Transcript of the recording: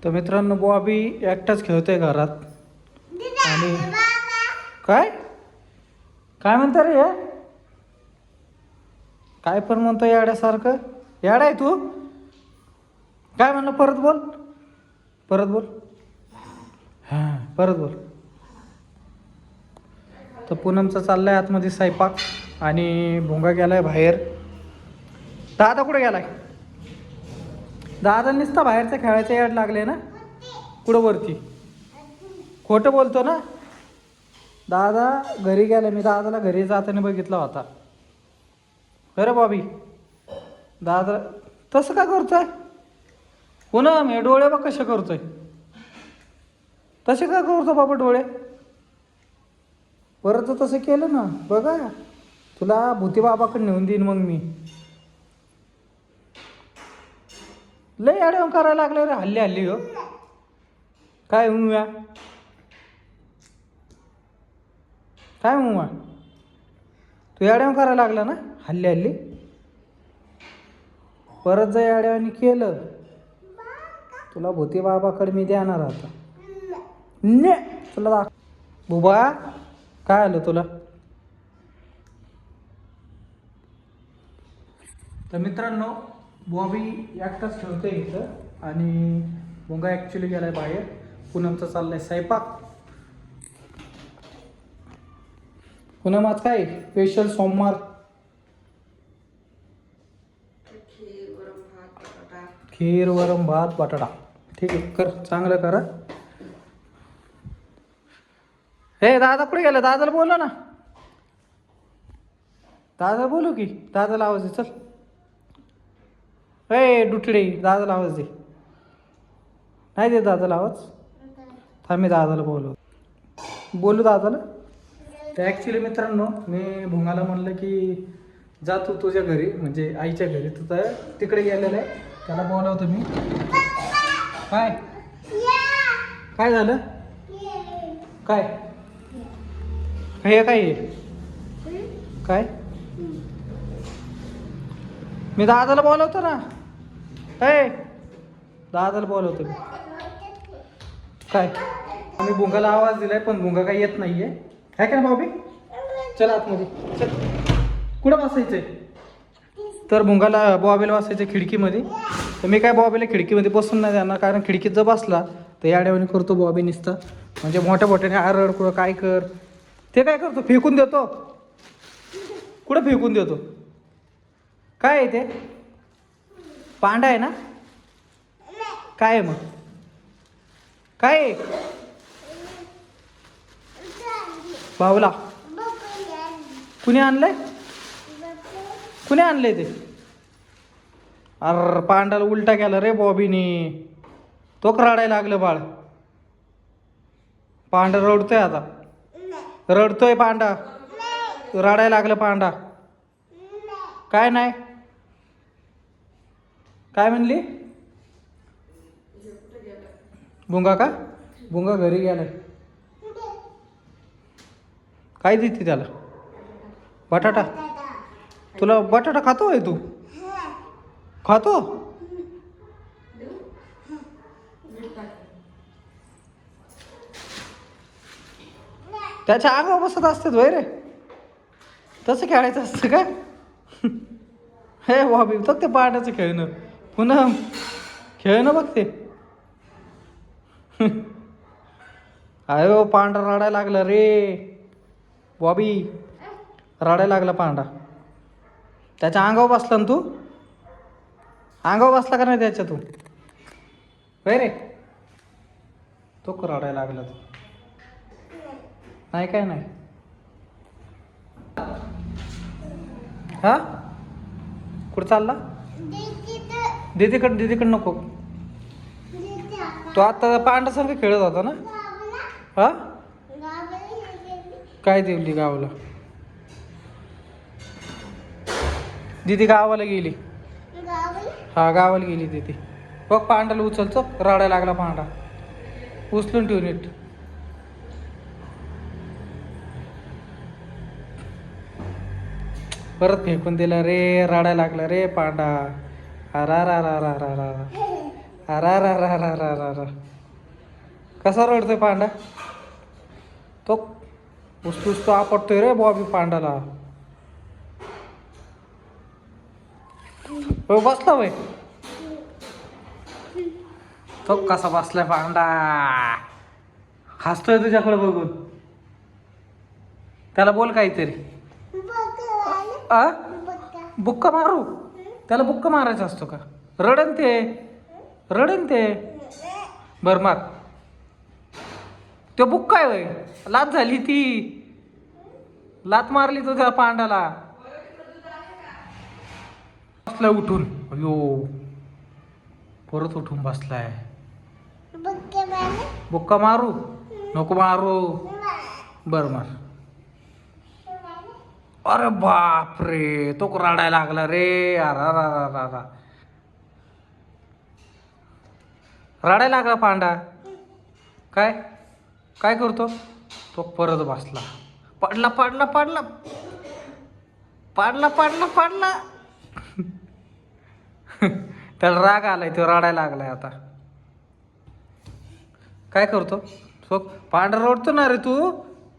तर मित्रांनो बॉबी एकटाच खेळतोय घरात. आणि काय काय म्हणता रे हे? काय पण म्हणतो याड्यासारखं. याडा आहे तू? काय म्हणलं? परत बोल, परत बोल. हां परत बोल. तर पूनमचा चाललाय आतमध्ये स्वयंपाक आणि भोंगा गेलाय बाहेर. दादा कुठे गेलाय? दादा नुसता बाहेरचं खेळायचं याड लागले ना. कुठं वरती? खोटं बोलतो ना. दादा घरी गेला, मी दादाला घरी जाताना बघितला होता. अरे बॉबी दादा तसं का करतोय? पुन्हा मी डोळे बघ कसे करतोय. तसे का करतो बाबा डोळे? परत जर तसं केलं ना बघा, तुला भूती बाबाकडे नेऊन देईन मग मी. लय अडवण करायला लागले रे हल्ली हल्ली हो. काय मुया काय मुवा तू याड्यावर करायला लागला ना हल्ली हल्ली. परत जर याड्यावानी केलं तुला भूती बाबाकडे मी देणार आता. ने तुला बुबा काय आलं तुला? तर मित्रांनो बॉबी एकटाच खेळतोय इथं आणि भोंगा ॲक्च्युली गेलाय बाहेर. पूनमचा चाललाय स्वयंपाक. पूनम आज काय स्पेशल सोमवार? खीर वरम भात बटाटा. ठीक आहे कर, चांगलं करा. हे दादा कुठे गेला? दादाला बोलव ना. दादा बोलू की? दादाला आवाज दे चल. ए डुटडे दादाला आवाज दे. नाही दे दादाला आवाज. थांब मी दादाला बोलू दादाला. तर ॲक्च्युली मित्रांनो मी भोंगाला म्हणलं की जा तू तुझ्या घरी म्हणजे आईच्या घरी. तू तर तिकडे गेलेलं आहे, त्याला बोलावतो मी. काय काय झालं? काय हे काय आहे? काय मी दादाला बोलवतो ना. ए दादाला बोलवतो मी. काय आम्ही भुंगाला आवाज दिलाय पण भुंगा काही येत नाहीये. काय काय बॉबी चल आतमध्ये चल. कुठं बसायचंय? तर भुंगाला बॉबीला बसायचं खिडकीमध्ये. तर मी काय बॉबीला खिडकीमध्ये बसून नाही जाणार, कारण खिडकीत जर बसला तर याड्यावानी करतो बॉबी निसता. म्हणजे मोठ्या मोठ्याने आरड कुठं काय कर. ते काय करतो? फेकून देतो. कुठं फेकून देतो? काय आहे ते? पांडा आहे ना? काय आहे मग? काय आहे? बावला कुणी आणलंय? कुणी आणलंय ते? अर पांडाला उलटा केला रे बॉबीने. तो रडायला लागलं बाळ. पांडा रडतोय आता. रडतोय पांडा. रडायला लागलं पांडा. काय नाही? काय म्हणली? भुंगा का? भुंगा घरी गेलाय. काय देते त्याला? बटाटा. तुला बटाटा खातो आहे तू? खातो? त्याच्या अंगावर बसत असते वय रे. तसं खेळायचं असतं का? हे बॉबी बघ ते पांड्याचं खेळणं. पुन्हा खेळणं बघते. अयो पांढरा रडायला लागला रे बॉबी. रडायला लागला पांडा. त्याच्या अंगावर बसला ना तू? अंगावर बसला का नाही त्याच्या तू? होय रे. तो रडायला लागला तू. नाही काय नाही. हा कुठं चालला? दीदीकडे नको. तो आता पांडा संग खेळत होता ना. हा काय देवली गावाला? दीदी गावाला गेली. हा गावाला गेली दीदी. बघ पांडाला उचलतो. रडायला लागला पांडा. उचलून ठेवून नीट. परत फेकून दिला रे. रडायला लागला रे पांडा. अरा रा रा रा रा रा अरा रा रा रा रा रा रा कसा रडतोय पांडा तो पुसपुस तो आपटतोय रे बॉबी पांडाला हो बसला वय तो कसा बसलाय पांडा हसतोय तुझ्याकडे बघून त्याला बोल काहीतरी आ बुक्का मारू त्याला बुक्का मारायचा असतो का रडन ते बर मार तो बुक्का आहे वय लात झाली ती लात मारली तुझ्या पांडाला बसलाय उठून अयो परत उठून बसलाय बुक्का मारू नको मारू बर मार अरे बाप रे तो रडायला लागला रे अरा रा रा रा रा रडायला लागला पांडा काय काय करतो तो परत बसला पडला पडला पडला पडला पडला पडला त्याला राग आलाय तो रडायला लागलाय आता काय करतो तो पांढरा रडतो ना रे तू